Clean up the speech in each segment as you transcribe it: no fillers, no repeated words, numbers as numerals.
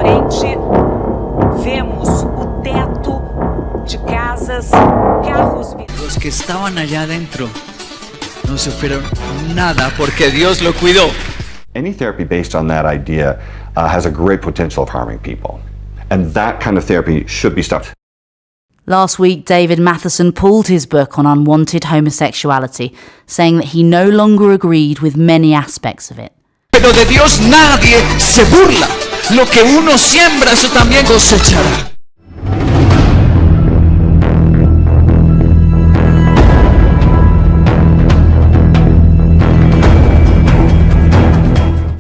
repente, vemos o teto de casas, carros. Los que estaban allá adentro no sufrieron nada porque Dios lo cuidó. Any therapy based on that idea has a great potential of harming people. And that kind of therapy should be stopped. Last week, David Matheson pulled his book on unwanted homosexuality, saying that he no longer agreed with many aspects of it. Pero de Dios nadie se burla. Lo que uno siembra, eso también cosechará.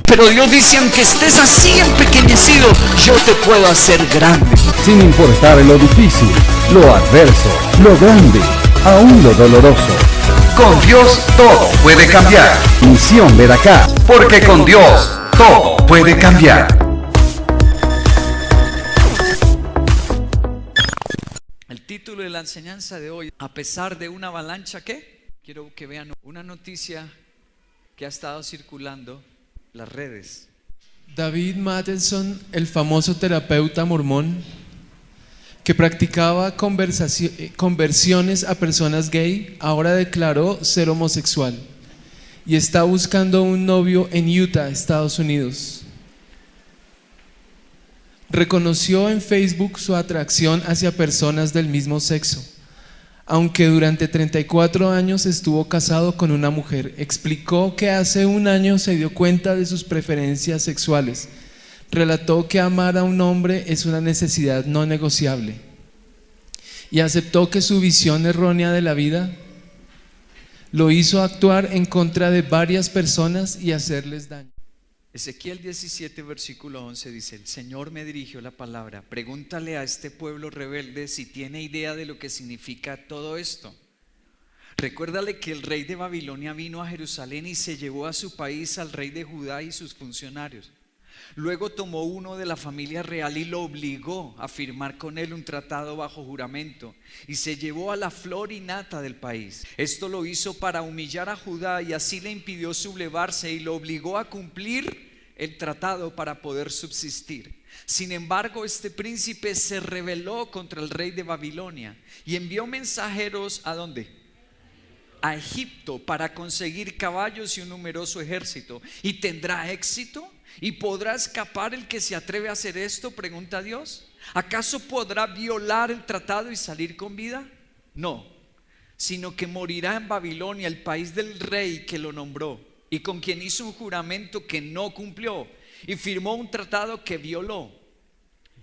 Pero Dios dice, aunque estés así empequeñecido, yo te puedo hacer grande. Sin importar lo difícil, lo adverso, lo grande, aún lo doloroso. Con Dios todo puede cambiar. Misión Veracá. Porque con Dios todo puede cambiar. El título de la enseñanza de hoy, a pesar de una avalancha, ¿qué? Quiero que vean una noticia que ha estado circulando las redes. David Matheson, el famoso terapeuta mormón que practicaba conversiones a personas gay, ahora declaró ser homosexual y está buscando un novio en Utah, Estados Unidos. Reconoció en Facebook su atracción hacia personas del mismo sexo, aunque durante 34 años estuvo casado con una mujer. Explicó que hace un año se dio cuenta de sus preferencias sexuales. Relató que amar a un hombre es una necesidad no negociable y aceptó que su visión errónea de la vida lo hizo actuar en contra de varias personas y hacerles daño. Ezequiel 17, versículo 11 dice: el Señor me dirigió la palabra, pregúntale a este pueblo rebelde si tiene idea de lo que significa todo esto. Recuérdale que el rey de Babilonia vino a Jerusalén y se llevó a su país al rey de Judá y sus funcionarios. Luego tomó uno de la familia real y lo obligó a firmar con él un tratado bajo juramento y se llevó a la flor y nata del país. Esto lo hizo para humillar a Judá y así le impidió sublevarse y lo obligó a cumplir el tratado para poder subsistir. Sin embargo, este príncipe se rebeló contra el rey de Babilonia y envió mensajeros ¿a dónde? A Egipto para conseguir caballos y un numeroso ejército. ¿Y tendrá éxito? ¿Y podrá escapar el que se atreve a hacer esto?, pregunta Dios. ¿Acaso podrá violar el tratado y salir con vida? No, sino que morirá en Babilonia, el país del rey que lo nombró y con quien hizo un juramento que no cumplió y firmó un tratado que violó.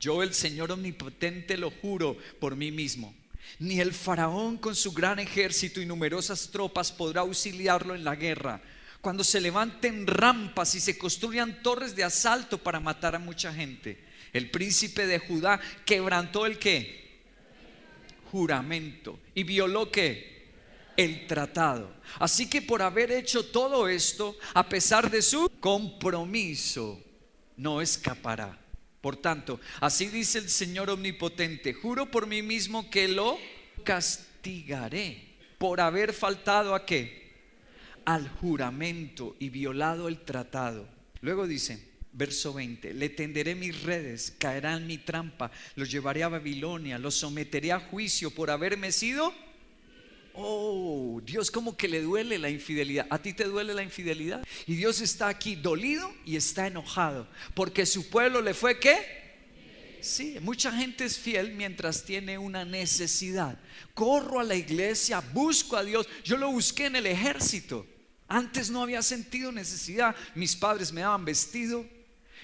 Yo, el Señor omnipotente, lo juro por mí mismo. Ni el faraón con su gran ejército y numerosas tropas podrá auxiliarlo en la guerra, cuando se levanten rampas y se construyan torres de asalto para matar a mucha gente. El príncipe de Judá quebrantó el ¿qué? Juramento y violó ¿qué? El tratado. Así que por haber hecho todo esto, a pesar de su compromiso, no escapará. Por tanto, así dice el Señor omnipotente: juro por mí mismo que lo castigaré por haber faltado ¿a qué? Al juramento y violado el tratado. Luego dice, verso 20: le tenderé mis redes, caerá en mi trampa, los llevaré a Babilonia, los someteré a juicio por haberme sido. Oh, Dios como que le duele la infidelidad. ¿A ti te duele la infidelidad? Y Dios está aquí dolido y está enojado porque su pueblo le fue ¿qué? Sí, mucha gente es fiel mientras tiene una necesidad. Corro a la iglesia, busco a Dios. Yo lo busqué en el ejército. Antes no había sentido necesidad. Mis padres me daban vestido.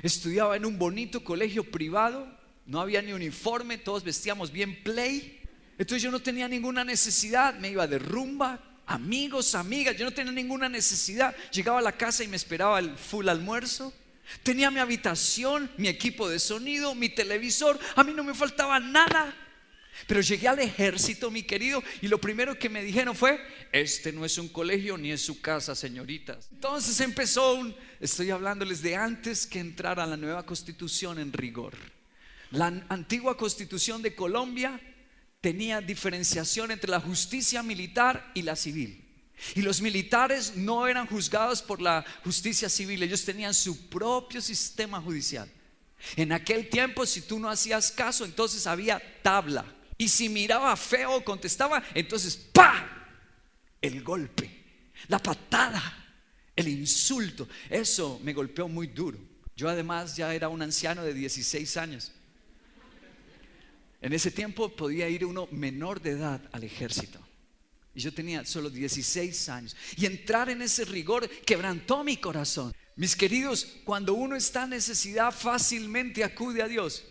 Estudiaba en un bonito colegio privado. No había ni uniforme, todos vestíamos bien play. Entonces yo no tenía ninguna necesidad. Me iba de rumba, amigos, amigas. Yo no tenía ninguna necesidad. Llegaba a la casa y me esperaba el full almuerzo. Tenía mi habitación, mi equipo de sonido, mi televisor. A mí no me faltaba nada. Pero llegué al ejército, mi querido, y lo primero que me dijeron fue: este no es un colegio ni es su casa, señoritas. Entonces estoy hablándoles de antes que entrara la nueva constitución en rigor. La antigua constitución de Colombia tenía diferenciación entre la justicia militar y la civil. Y los militares no eran juzgados por la justicia civil, ellos tenían su propio sistema judicial. En aquel tiempo, si tú no hacías caso, entonces había tabla. Y si miraba feo, contestaba, entonces ¡pa! El golpe, la patada, el insulto. Eso me golpeó muy duro. Yo además ya era un anciano de 16 años. En ese tiempo podía ir uno menor de edad al ejército. Y yo tenía solo 16 años. Y entrar en ese rigor quebrantó mi corazón. Mis queridos, cuando uno está en necesidad fácilmente acude a Dios.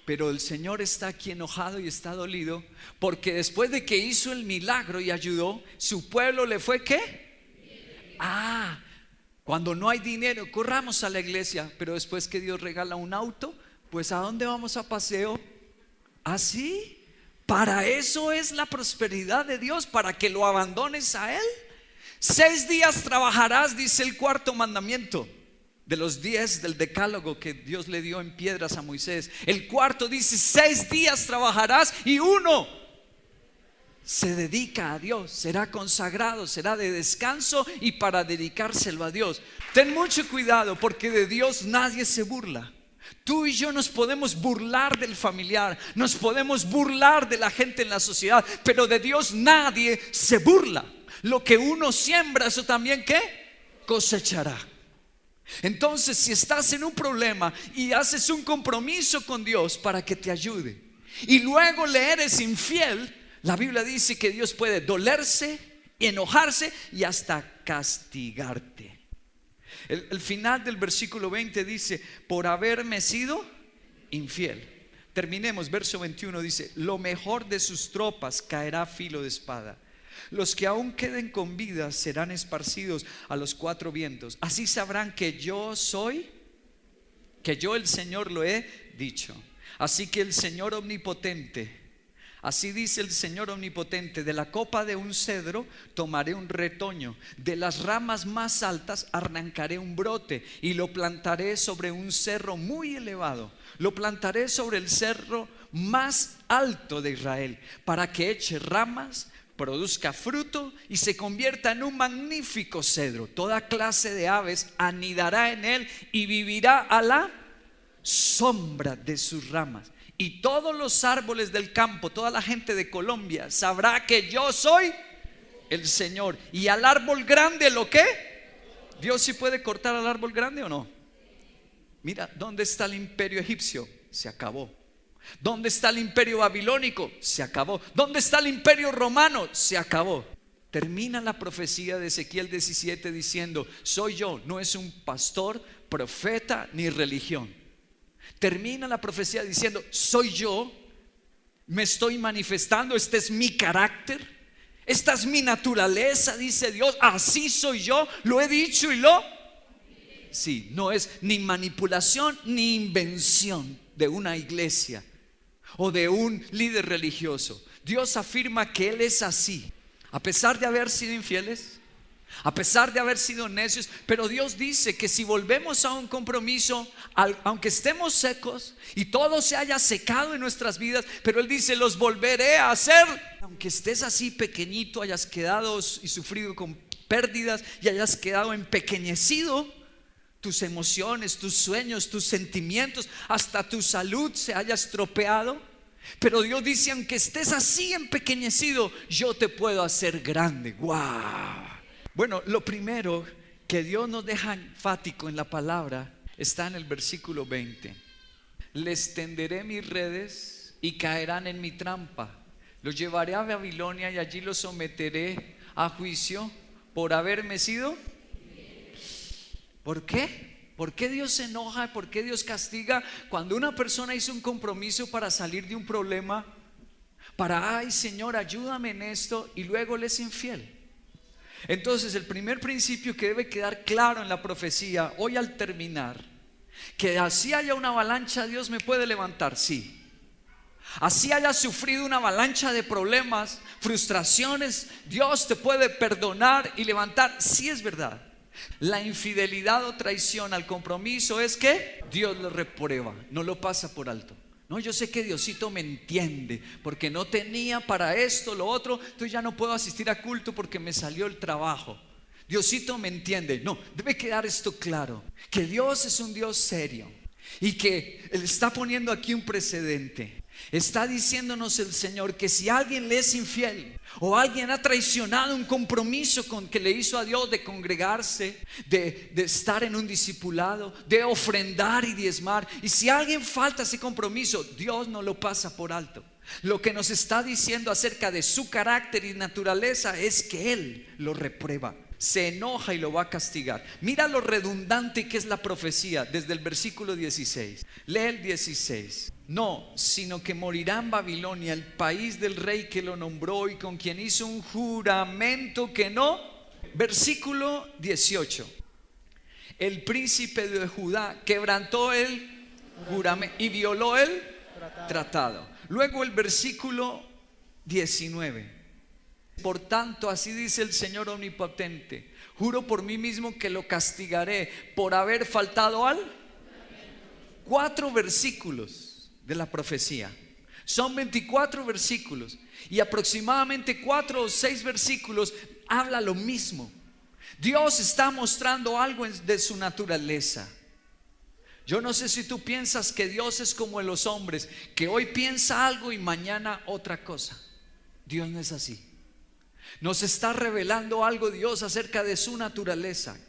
Pero el Señor está aquí enojado y está dolido porque después de que hizo el milagro y ayudó, su pueblo le fue ¿qué? Cuando no hay dinero, corramos a la iglesia. Pero después que Dios regala un auto, pues ¿a dónde vamos a paseo? ¿Así? Para eso es la prosperidad de Dios, para que lo abandones a Él. 6 días trabajarás, dice el 4º mandamiento de los 10 del decálogo que Dios le dio en piedras a Moisés. El 4º dice 6 días trabajarás y 1 se dedica a Dios, será consagrado, será de descanso y para dedicárselo a Dios. Ten mucho cuidado porque de Dios nadie se burla. Tú y yo nos podemos burlar del familiar, nos podemos burlar de la gente en la sociedad, pero de Dios nadie se burla. Lo que uno siembra, eso también ¿qué? Cosechará. Entonces, si estás en un problema y haces un compromiso con Dios para que te ayude y luego le eres infiel, la Biblia dice que Dios puede dolerse, enojarse y hasta castigarte. El final del versículo 20 dice: por haberme sido infiel. Terminemos, verso 21 dice: lo mejor de sus tropas caerá a filo de espada. Los que aún queden con vida serán esparcidos a los 4 vientos. Así sabrán que yo soy, que yo el Señor lo he dicho. Así que el Señor omnipotente, así dice el Señor omnipotente: de la copa de un cedro tomaré un retoño, de las ramas más altas arrancaré un brote y lo plantaré sobre un cerro muy elevado. Lo plantaré sobre el cerro más alto de Israel, para que eche ramas, produzca fruto y se convierta en un magnífico cedro. Toda clase de aves anidará en él y vivirá a la sombra de sus ramas. Y todos los árboles del campo, toda la gente de Colombia sabrá que yo soy el Señor. Y al árbol grande, ¿lo qué? ¿Dios sí puede cortar al árbol grande o no? Mira, ¿dónde está el imperio egipcio? Se acabó. ¿Dónde está el imperio babilónico? Se acabó. ¿Dónde está el imperio romano? Se acabó. Termina la profecía de Ezequiel 17 diciendo: soy yo, no es un pastor, profeta ni religión. Termina la profecía diciendo: soy yo, me estoy manifestando, este es mi carácter, esta es mi naturaleza, dice Dios, así soy yo, lo he dicho y lo... Sí, no es ni manipulación ni invención de una iglesia o de un líder religioso. Dios afirma que Él es así, a pesar de haber sido infieles, a pesar de haber sido necios. Pero Dios dice que si volvemos a un compromiso, aunque estemos secos y todo se haya secado en nuestras vidas, pero Él dice: los volveré a hacer. Aunque estés así pequeñito, hayas quedado y sufrido con pérdidas y hayas quedado empequeñecido, tus emociones, tus sueños, tus sentimientos, hasta tu salud se haya estropeado, pero Dios dice: aunque estés así empequeñecido, yo te puedo hacer grande. ¡Wow! Bueno, lo primero que Dios nos deja enfático en la palabra está en el versículo 20. Les tenderé mis redes y caerán en mi trampa. Los llevaré a Babilonia y allí los someteré a juicio por haberme sido... ¿Por qué? ¿Por qué Dios se enoja? ¿Por qué Dios castiga? Cuando una persona hizo un compromiso para salir de un problema, para, ay Señor, ayúdame en esto, y luego le es infiel. Entonces el primer principio que debe quedar claro en la profecía hoy al terminar: que así haya una avalancha, Dios me puede levantar, sí. Así hayas sufrido una avalancha de problemas, frustraciones, Dios te puede perdonar y levantar, sí, es verdad. La infidelidad o traición al compromiso es que Dios lo reprueba, no lo pasa por alto. No, yo sé que Diosito me entiende, porque no tenía para esto, lo otro, entonces ya no puedo asistir a culto porque me salió el trabajo. Diosito me entiende. No, debe quedar esto claro, que Dios es un Dios serio, Y que Él está poniendo aquí un precedente. Está diciéndonos el Señor que si alguien le es infiel o alguien ha traicionado un compromiso que le hizo a Dios de congregarse, de estar en un discipulado, de ofrendar y diezmar, y si alguien falta ese compromiso, Dios no lo pasa por alto. Lo que nos está diciendo acerca de su carácter y naturaleza es que Él lo reprueba, se enoja y lo va a castigar. Mira lo redundante que es la profecía desde el versículo 16. Lee el 16. No, sino que morirá en Babilonia, el país del rey que lo nombró y con quien hizo un juramento que no. Versículo 18. El príncipe de Judá quebrantó el juramento y violó el tratado. Luego el versículo 19. Por tanto, así dice el Señor omnipotente: juro por mí mismo que lo castigaré por haber faltado al. 4 versículos de la profecía. Son 24 versículos y aproximadamente 4 o 6 versículos habla lo mismo. Dios está mostrando algo de su naturaleza. Yo no sé si tú piensas que Dios es como los hombres, que hoy piensa algo y mañana otra cosa. Dios no es así. Nos está revelando algo Dios acerca de su naturaleza,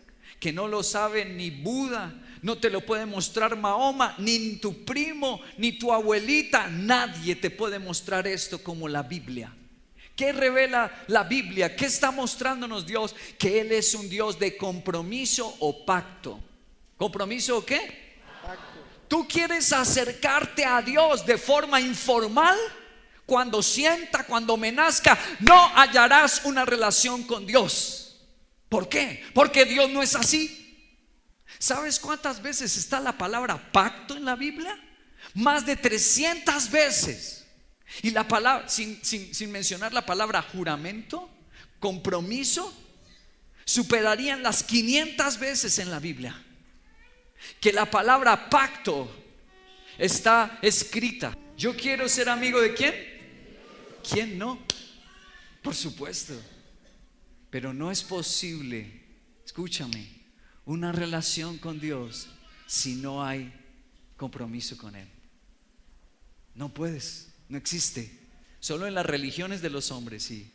que no lo sabe ni Buda, no te lo puede mostrar Mahoma, ni tu primo, ni tu abuelita. Nadie te puede mostrar esto como la Biblia. ¿Qué revela la Biblia? ¿Qué está mostrándonos Dios? Que Él es un Dios de compromiso o pacto. ¿Compromiso o qué? Pacto. ¿Tú quieres acercarte a Dios de forma informal? Cuando sienta, cuando me nazca, no hallarás una relación con Dios. ¿Por qué? Porque Dios no es así. ¿Sabes cuántas veces está la palabra pacto en la Biblia? Más de 300 veces. Y la palabra, sin mencionar la palabra juramento, compromiso, superarían las 500 veces en la Biblia. Que la palabra pacto está escrita. Yo quiero ser amigo de ¿quién? ¿Quién no? Por supuesto. Pero no es posible, escúchame, una relación con Dios si no hay compromiso con Él. No puedes, no existe. Solo en las religiones de los hombres, sí.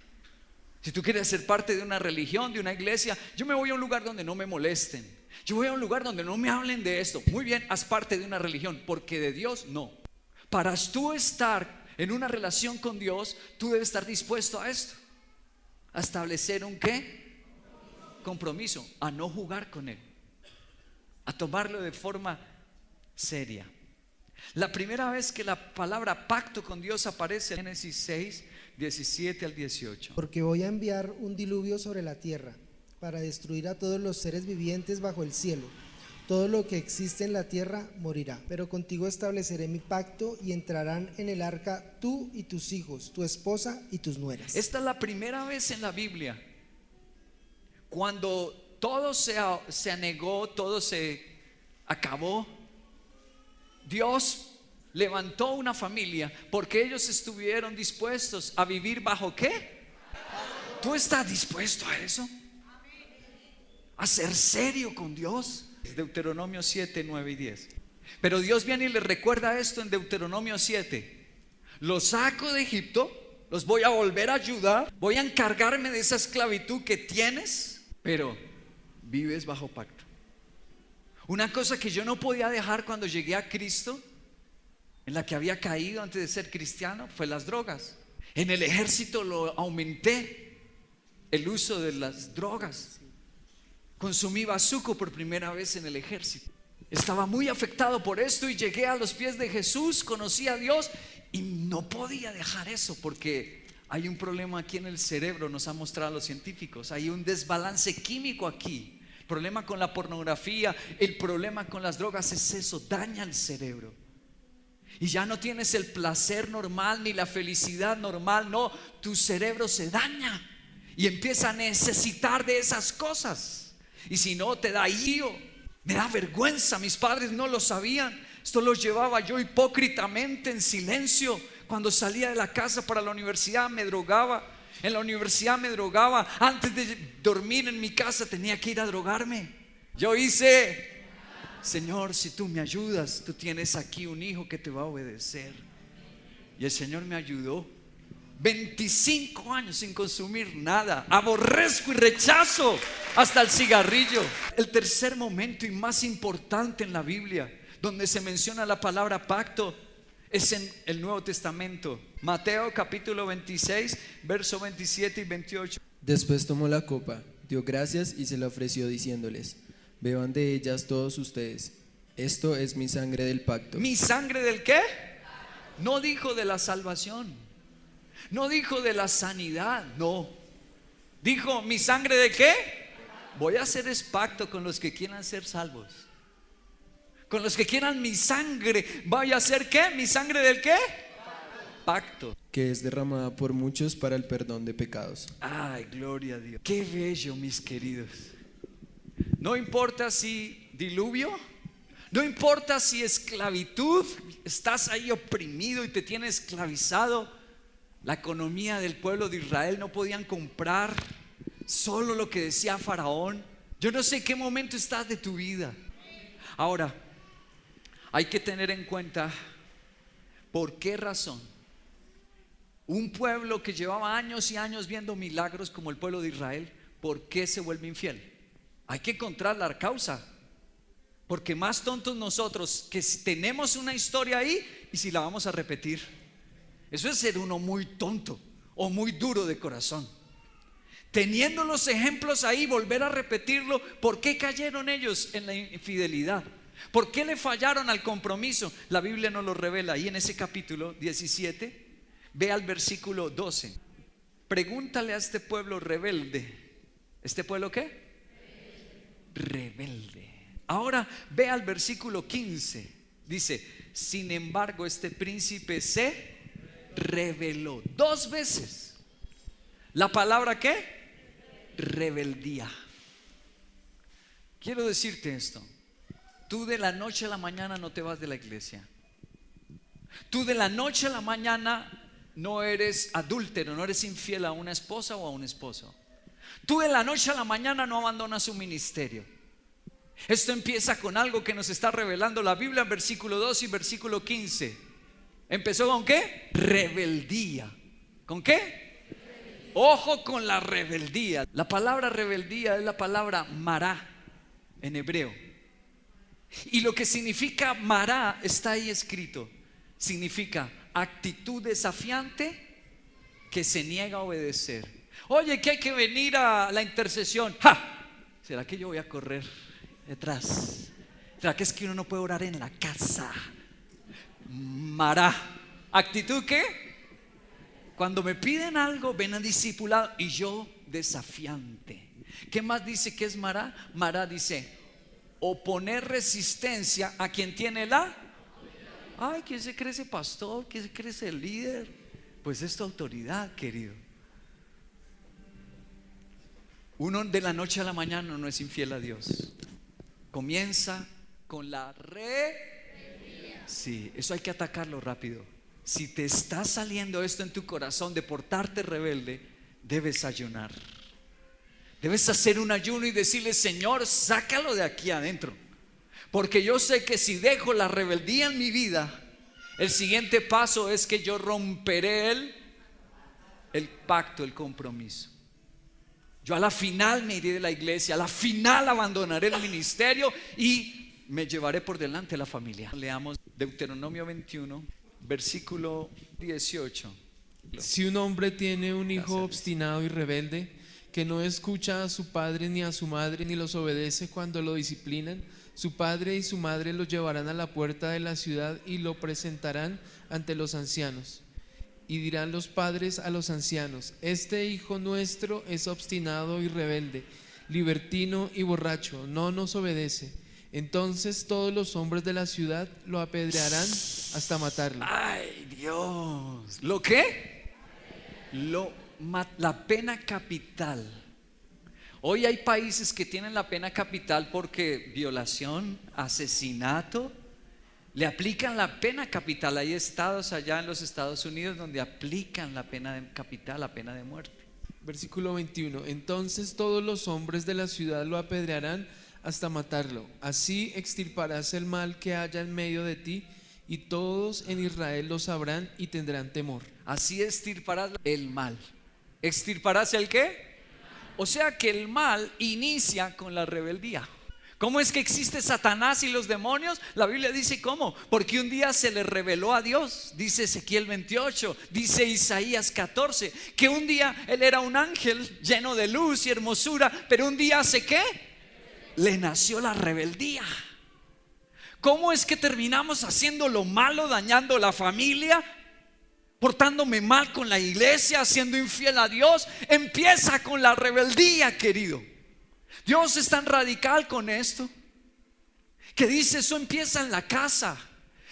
Si tú quieres ser parte de una religión, de una iglesia, yo me voy a un lugar donde no me molesten. Yo voy a un lugar donde no me hablen de esto. Muy bien, haz parte de una religión, porque de Dios no. Para tú estar en una relación con Dios, tú debes estar dispuesto a esto. A establecer un ¿qué? Compromiso, a no jugar con Él, a tomarlo de forma seria. La primera vez que la palabra pacto con Dios aparece en Génesis 6, 17 al 18. Porque voy a enviar un diluvio sobre la tierra para destruir a todos los seres vivientes bajo el cielo. Todo lo que existe en la tierra morirá. Pero contigo estableceré mi pacto y entrarán en el arca tú y tus hijos, tu esposa y tus nueras. Esta es la primera vez en la Biblia cuando todo se anegó, todo se acabó. Dios levantó una familia porque ellos estuvieron dispuestos a vivir bajo ¿qué? ¿Tú estás dispuesto a eso? ¿A ser serio con Dios? Deuteronomio 7, 9 y 10. Pero Dios viene y les recuerda esto en Deuteronomio 7. Los saco de Egipto, los voy a volver a ayudar, voy a encargarme de esa esclavitud que tienes, pero vives bajo pacto. Una cosa que yo no podía dejar cuando llegué a Cristo, en la que había caído antes de ser cristiano, fue las drogas. En el ejército lo aumenté, el uso de las drogas. Consumí bazuco por primera vez en el ejército. Estaba muy afectado por esto y llegué a los pies de Jesús, conocí a Dios y no podía dejar eso porque hay un problema aquí en el cerebro, nos han mostrado los científicos. Hay un desbalance químico aquí. El problema con la pornografía, el problema con las drogas es eso, daña el cerebro. Y ya no tienes el placer normal ni la felicidad normal, no, tu cerebro se daña y empieza a necesitar de esas cosas. Y si no, te da lío, me da vergüenza. Mis padres no lo sabían. Esto lo llevaba yo hipócritamente en silencio. Cuando salía de la casa para la universidad me drogaba. En la universidad me drogaba. Antes de dormir en mi casa tenía que ir a drogarme. Yo hice Señor, si tú me ayudas, tú tienes aquí un hijo que te va a obedecer. Y el Señor me ayudó. 25 años sin consumir nada. Aborrezco y rechazo hasta el cigarrillo. El tercer momento y más importante en la Biblia donde se menciona la palabra pacto es en el Nuevo Testamento. Mateo capítulo 26, verso 27 y 28. Después tomó la copa, dio gracias y se la ofreció diciéndoles: beban de ellas todos ustedes. Esto es mi sangre del pacto. ¿Mi sangre del qué? No dijo de la salvación. No dijo de la sanidad. No. Dijo: ¿mi sangre de qué? Voy a hacer es pacto con los que quieran ser salvos. Con los que quieran mi sangre. ¿Voy a hacer qué? ¿Mi sangre del qué? Pacto. Que es derramada por muchos para el perdón de pecados. Ay, gloria a Dios. Qué bello, mis queridos. No importa si diluvio, no importa si esclavitud, estás ahí oprimido y te tiene esclavizado. La economía del pueblo de Israel no podían comprar solo lo que decía Faraón. Yo no sé qué momento estás de tu vida. Ahora, hay que tener en cuenta por qué razón un pueblo que llevaba años y años viendo milagros como el pueblo de Israel, ¿por qué se vuelve infiel? Hay que encontrar la causa. Porque más tontos nosotros que tenemos una historia ahí y si la vamos a repetir. Eso es ser uno muy tonto o muy duro de corazón. Teniendo los ejemplos ahí, volver a repetirlo. ¿Por qué cayeron ellos en la infidelidad? ¿Por qué le fallaron al compromiso? La Biblia nos lo revela ahí en ese capítulo 17. Ve al versículo 12. Pregúntale a este pueblo rebelde. ¿Este pueblo qué? Rebelde. Ahora ve al versículo 15. Dice: sin embargo, este príncipe se rebeló 2 veces. ¿La palabra qué? Rebeldía. Quiero decirte esto. Tú de la noche a la mañana no te vas de la iglesia. Tú de la noche a la mañana no eres adúltero, no eres infiel a una esposa o a un esposo. Tú de la noche a la mañana no abandonas su ministerio. Esto empieza con algo que nos está revelando la Biblia en versículo 2 y versículo 15. ¿Empezó con qué? Rebeldía. ¿Con qué? Ojo con la rebeldía. La palabra rebeldía es la palabra mará en hebreo. Y lo que significa mará está ahí escrito. Significa actitud desafiante que se niega a obedecer. Oye, que hay que venir a la intercesión. ¡Ja! ¿Será que yo voy a correr detrás? ¿Será que es que uno no puede orar en la casa? Mará. ¿Actitud qué? Cuando me piden algo, ven a discipulado y yo desafiante. ¿Qué más dice que es mará? Mará dice oponer resistencia a quien tiene la. Ay, ¿quién se cree ese pastor? ¿Quién se cree ese líder? Pues es tu autoridad, querido. Uno de la noche a la mañana no es infiel a Dios. Comienza con la Sí, eso hay que atacarlo rápido. Si te está saliendo esto en tu corazón de portarte rebelde, debes ayunar. Debes hacer un ayuno y decirle: Señor, sácalo de aquí adentro. Porque yo sé que si dejo la rebeldía en mi vida, el siguiente paso es que yo romperé el pacto, el compromiso. Yo a la final me iré de la iglesia, a la final abandonaré el ministerio y me llevaré por delante la familia. Leamos Deuteronomio 21, versículo 18. Si un hombre tiene un hijo obstinado y rebelde, que no escucha a su padre ni a su madre, ni los obedece cuando lo disciplinan, su padre y su madre lo llevarán a la puerta de la ciudad y lo presentarán ante los ancianos. Y dirán los padres a los ancianos: este hijo nuestro es obstinado y rebelde, libertino y borracho, no nos obedece. Entonces todos los hombres de la ciudad lo apedrearán hasta matarlo. Ay, Dios. ¿Lo qué? La pena capital. Hoy hay países que tienen la pena capital porque violación, asesinato, le aplican la pena capital. Hay estados allá en los Estados Unidos donde aplican la pena capital, la pena de muerte. Versículo 21. Entonces todos los hombres de la ciudad lo apedrearán hasta matarlo. Así extirparás el mal que haya en medio de ti, y todos en Israel lo sabrán y tendrán temor. Así extirparás el mal. ¿Extirparás el qué? O sea que el mal inicia con la rebeldía. ¿Cómo es que existe Satanás y los demonios? La Biblia dice cómo, porque un día se le reveló a Dios, dice Ezequiel 28, dice Isaías 14, que un día él era un ángel lleno de luz y hermosura, pero un día ¿hace qué? Le nació la rebeldía. ¿Cómo es que terminamos haciendo lo malo, dañando la familia, portándome mal con la iglesia, siendo infiel a Dios? Empieza con la rebeldía, querido. Dios es tan radical con esto que dice: eso empieza en la casa,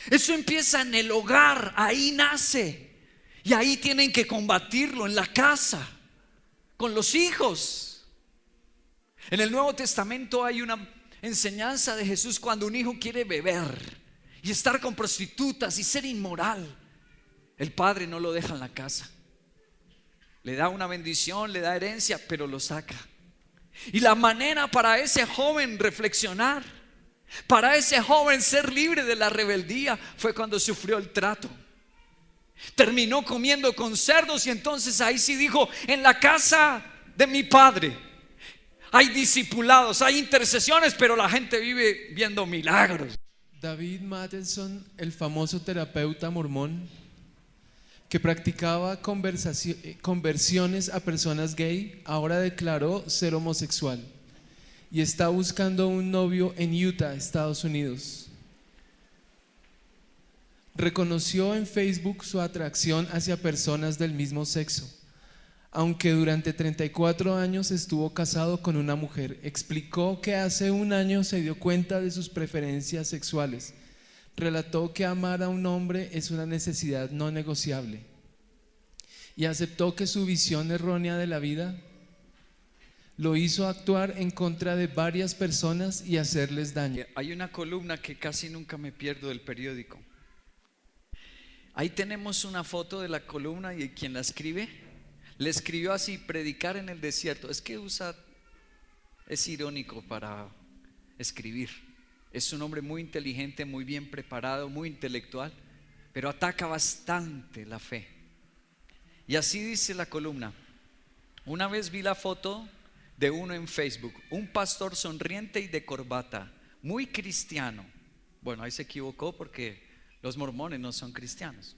eso empieza en el hogar, ahí nace, y ahí tienen que combatirlo, en la casa, con los hijos. En el Nuevo Testamento hay una enseñanza de Jesús cuando un hijo quiere beber y estar con prostitutas y ser inmoral. El padre no lo deja en la casa, le da una bendición, le da herencia, pero lo saca. Y la manera para ese joven reflexionar, para ese joven ser libre de la rebeldía, fue cuando sufrió el trato. Terminó comiendo con cerdos, y entonces ahí sí dijo: en la casa de mi padre hay discipulados, hay intercesiones, pero la gente vive viendo milagros. David Matheson, el famoso terapeuta mormón que practicaba conversiones a personas gay, ahora declaró ser homosexual y está buscando un novio en Utah, Estados Unidos. Reconoció en Facebook su atracción hacia personas del mismo sexo. Aunque durante 34 años estuvo casado con una mujer, explicó que hace un año se dio cuenta de sus preferencias sexuales. Relató que amar a un hombre es una necesidad no negociable y aceptó que su visión errónea de la vida lo hizo actuar en contra de varias personas y hacerles daño. Hay una columna que casi nunca me pierdo del periódico. Ahí tenemos una foto de la columna, y quien la escribe, le escribió así: predicar en el desierto. Es que es irónico para escribir. Es un hombre muy inteligente, muy bien preparado, muy intelectual, pero ataca bastante la fe. Y así dice la columna: una vez vi la foto de uno en Facebook, un pastor sonriente y de corbata, muy cristiano. Bueno, ahí se equivocó porque los mormones no son cristianos.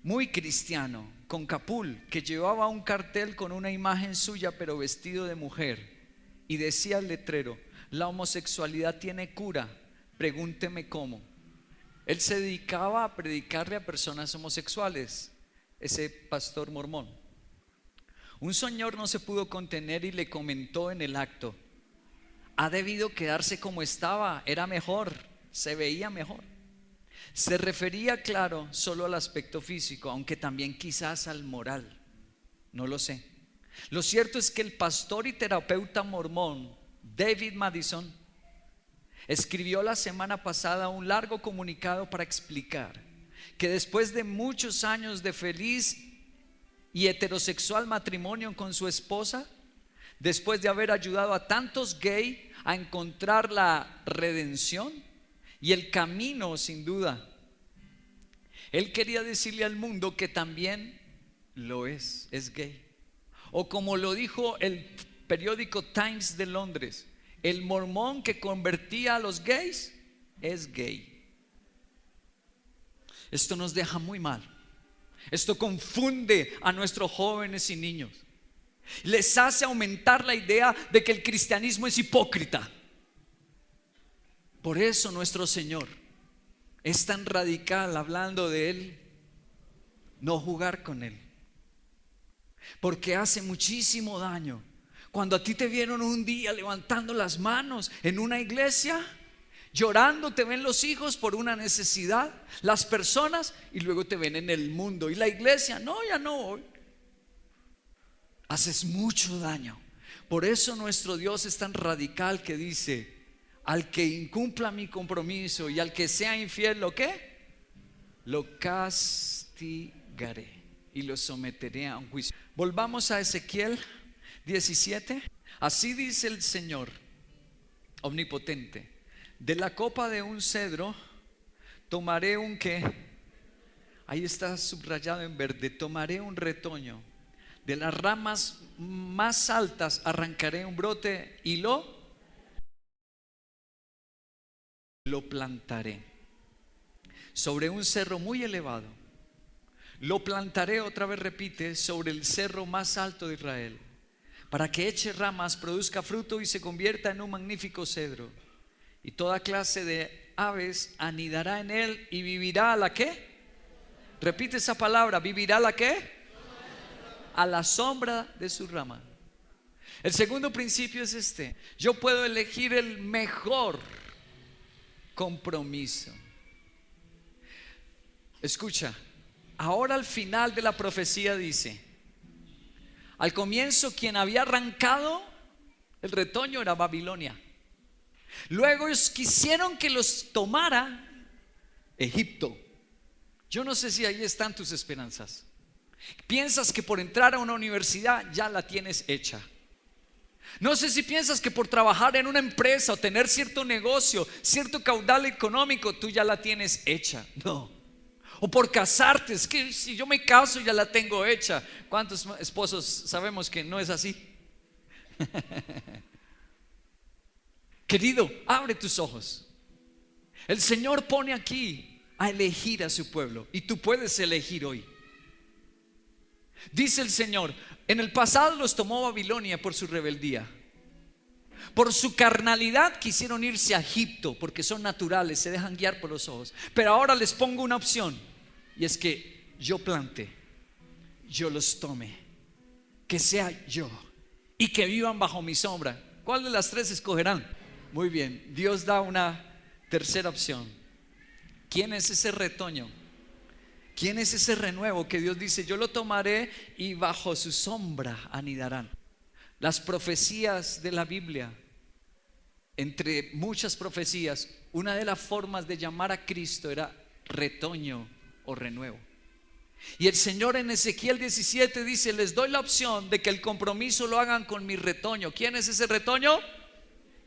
Muy cristiano, con capul, que llevaba un cartel con una imagen suya pero vestido de mujer, y decía el letrero: la homosexualidad tiene cura, pregúnteme cómo. Él se dedicaba a predicarle a personas homosexuales, ese pastor mormón. Un señor no se pudo contener y le comentó en el acto: ha debido quedarse como estaba, era mejor, se veía mejor. Se refería, claro, solo al aspecto físico, aunque también quizás al moral, no lo sé. Lo cierto es que el pastor y terapeuta mormón David Matheson escribió la semana pasada un largo comunicado para explicar que después de muchos años de feliz y heterosexual matrimonio con su esposa, después de haber ayudado a tantos gays a encontrar la redención y el camino, sin duda, él quería decirle al mundo que también lo es gay. O como lo dijo el periódico Times de Londres: el mormón que convertía a los gays es gay. Esto nos deja muy mal. Esto confunde a nuestros jóvenes y niños. Les hace aumentar la idea de que el cristianismo es hipócrita. Por eso nuestro Señor es tan radical hablando de Él, no jugar con Él, porque hace muchísimo daño. Cuando a ti te vieron un día levantando las manos en una iglesia, llorando, te ven los hijos por una necesidad, las personas, y luego te ven en el mundo, y la iglesia: no, ya no voy. Haces mucho daño. Por eso nuestro Dios es tan radical que dice: al que incumpla mi compromiso y al que sea infiel, ¿lo qué? Lo castigaré y lo someteré a un juicio. Volvamos a Ezequiel 17. Así dice el Señor: omnipotente. De la copa de un cedro tomaré un ¿qué? Ahí está subrayado en verde. Tomaré un retoño. De las ramas más altas arrancaré un brote y lo plantaré sobre un cerro muy elevado. Lo plantaré, otra vez repite, sobre el cerro más alto de Israel, para que eche ramas, produzca fruto y se convierta en un magnífico cedro. Y toda clase de aves anidará en él y vivirá a la ¿qué? Repite esa palabra, ¿vivirá a la qué? A la sombra de su rama. El segundo principio es este: yo puedo elegir el mejor compromiso. Escucha, ahora al final de la profecía dice: al comienzo quien había arrancado el retoño era Babilonia. Luego ellos quisieron que los tomara Egipto. Yo no sé si ahí están tus esperanzas. Piensas que por entrar a una universidad ya la tienes hecha. No sé si piensas que por trabajar en una empresa o tener cierto negocio, cierto caudal económico, tú ya la tienes hecha. No. O por casarte, es que si yo me caso ya la tengo hecha. ¿Cuántos esposos sabemos que no es así? Querido, abre tus ojos. El Señor pone aquí a elegir a su pueblo y tú puedes elegir hoy. Dice el Señor: en el pasado los tomó Babilonia por su rebeldía. Por su carnalidad quisieron irse a Egipto porque son naturales, se dejan guiar por los ojos. Pero ahora les pongo una opción, y es que yo plante, yo los tome, que sea yo y que vivan bajo mi sombra. ¿Cuál de las tres escogerán? Muy bien, Dios da una tercera opción. ¿Quién es ese retoño? ¿Quién es ese renuevo que Dios dice: yo lo tomaré y bajo su sombra anidarán? Las profecías de la Biblia, entre muchas profecías, una de las formas de llamar a Cristo era retoño o renuevo. Y el Señor en Ezequiel 17 dice: les doy la opción de que el compromiso lo hagan con mi retoño. ¿Quién es ese retoño?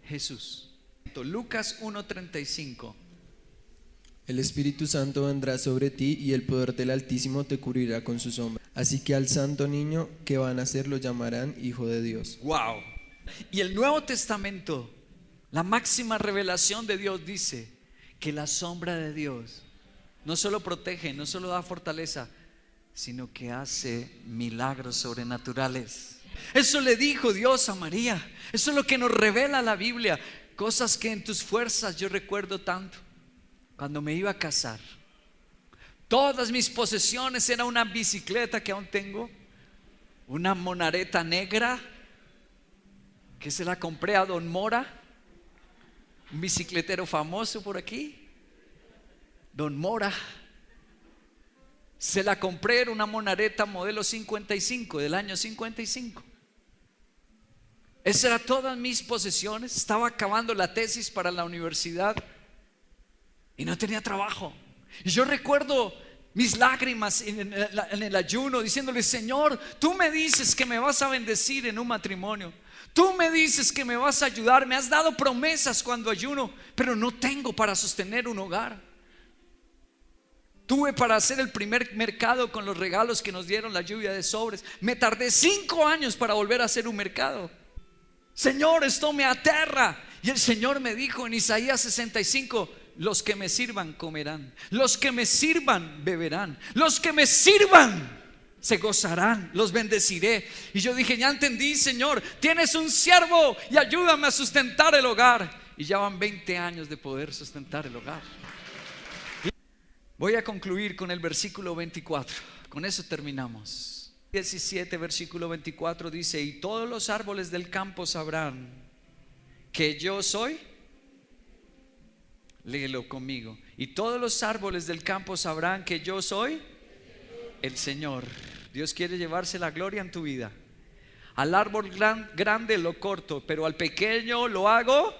Jesús. Lucas 1:35. El Espíritu Santo vendrá sobre ti y el poder del Altísimo te cubrirá con su sombra. Así que al santo niño que van a nacer lo llamarán Hijo de Dios. Wow. Y el Nuevo Testamento, la máxima revelación de Dios, dice que la sombra de Dios no solo protege, no solo da fortaleza, sino que hace milagros sobrenaturales. Eso le dijo Dios a María. Eso es lo que nos revela la Biblia. Cosas que en tus fuerzas yo recuerdo tanto. Cuando me iba a casar, todas mis posesiones era una bicicleta que aún tengo, una monareta negra que se la compré a Don Mora, un bicicletero famoso por aquí, Don Mora. Se la compré, era una monareta modelo 55, del año 55. Esas eran todas mis posesiones. Estaba acabando la tesis para la universidad y no tenía trabajo. Y yo recuerdo mis lágrimas en el ayuno, diciéndole: Señor, tú me dices que me vas a bendecir en un matrimonio, tú me dices que me vas a ayudar, me has dado promesas cuando ayuno, pero no tengo para sostener un hogar. Tuve para hacer el primer mercado con los regalos que nos dieron, la lluvia de sobres. Me tardé 5 años para volver a hacer un mercado. Señor, esto me aterra. Y el Señor me dijo en Isaías 65: los que me sirvan comerán, los que me sirvan beberán, los que me sirvan se gozarán, los bendeciré. Y yo dije: ya entendí, Señor, tienes un siervo y ayúdame a sustentar el hogar. Y ya van 20 años de poder sustentar el hogar. Voy a concluir con el versículo 24. Con eso terminamos. 17, versículo 24 dice: y todos los árboles del campo sabrán que yo soy. Léelo conmigo. Y todos los árboles del campo sabrán que yo soy el Señor. Dios quiere llevarse la gloria en tu vida. Al árbol grande lo corto, pero al pequeño lo hago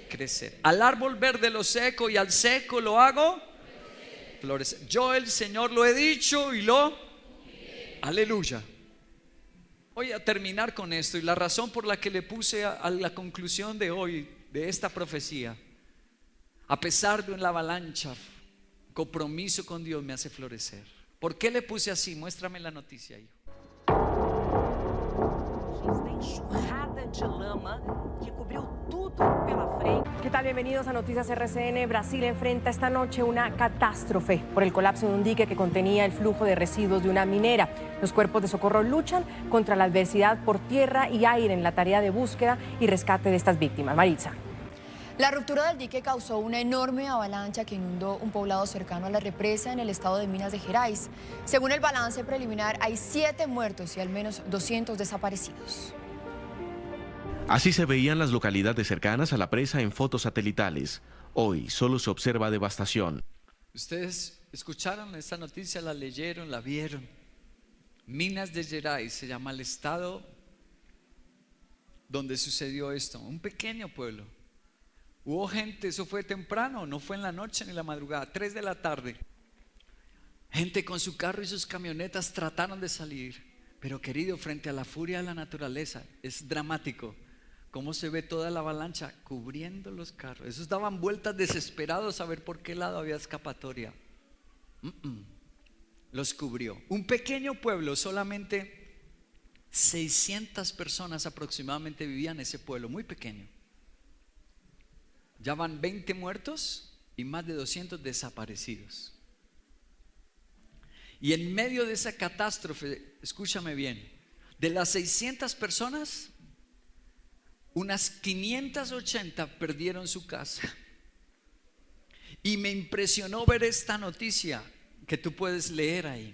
crecer. Al árbol verde lo seco y al seco lo hago florecer. Yo, el Señor, lo he dicho y lo aleluya. Voy a terminar con esto, y la razón por la que le puse a la conclusión de hoy de esta profecía, a pesar de una avalancha, compromiso con Dios me hace florecer. ¿Por qué le puse así? Muéstrame la noticia, hijo. Da enxurrada de lama que cubriu tudo pela frente. ¿Qué tal? Bienvenidos a Noticias RCN. Brasil enfrenta esta noche una catástrofe por el colapso de un dique que contenía el flujo de residuos de una minera. Los cuerpos de socorro luchan contra la adversidad por tierra y aire en la tarea de búsqueda y rescate de estas víctimas. Maritza. La ruptura del dique causó una enorme avalancha que inundó un poblado cercano a la represa en el estado de Minas Gerais. Según el balance preliminar, hay 7 muertos y al menos 200 desaparecidos. Así se veían las localidades cercanas a la presa en fotos satelitales. Hoy solo se observa devastación. Ustedes escucharon esta noticia, la leyeron, la vieron. Minas Gerais se llama el estado donde sucedió esto. Un pequeño pueblo. Hubo gente, eso fue temprano, no fue en la noche ni en la madrugada, 3 de la tarde. Gente con su carro y sus camionetas trataron de salir. Pero querido, frente a la furia de la naturaleza, es dramático cómo se ve toda la avalancha cubriendo los carros. Esos daban vueltas desesperados a ver por qué lado había escapatoria. Los cubrió. Un pequeño pueblo, solamente 600 personas aproximadamente vivían en ese pueblo, muy pequeño. Ya van 20 muertos y más de 200 desaparecidos. Y en medio de esa catástrofe, escúchame bien, de las 600 personas, unas 580 perdieron su casa. Y me impresionó ver esta noticia que tú puedes leer ahí.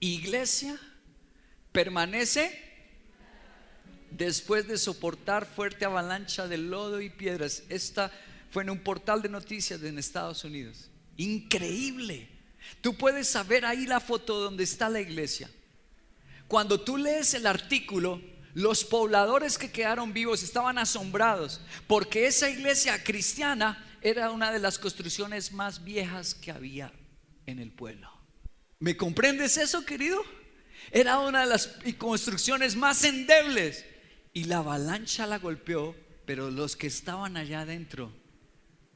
Iglesia permanece después de soportar fuerte avalancha de lodo y piedras. Esta fue en un portal de noticias en Estados Unidos. Increíble. Tú puedes saber ahí la foto donde está la iglesia. Cuando tú lees el artículo, los pobladores que quedaron vivos estaban asombrados porque esa iglesia cristiana era una de las construcciones más viejas que había en el pueblo. ¿Me comprendes eso, querido? Era una de las construcciones más endebles y la avalancha la golpeó, pero los que estaban allá adentro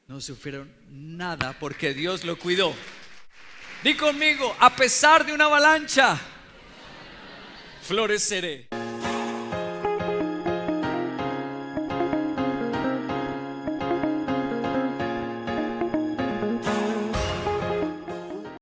no sufrieron nada porque Dios lo cuidó. Di conmigo, a pesar de una avalancha, floreceré.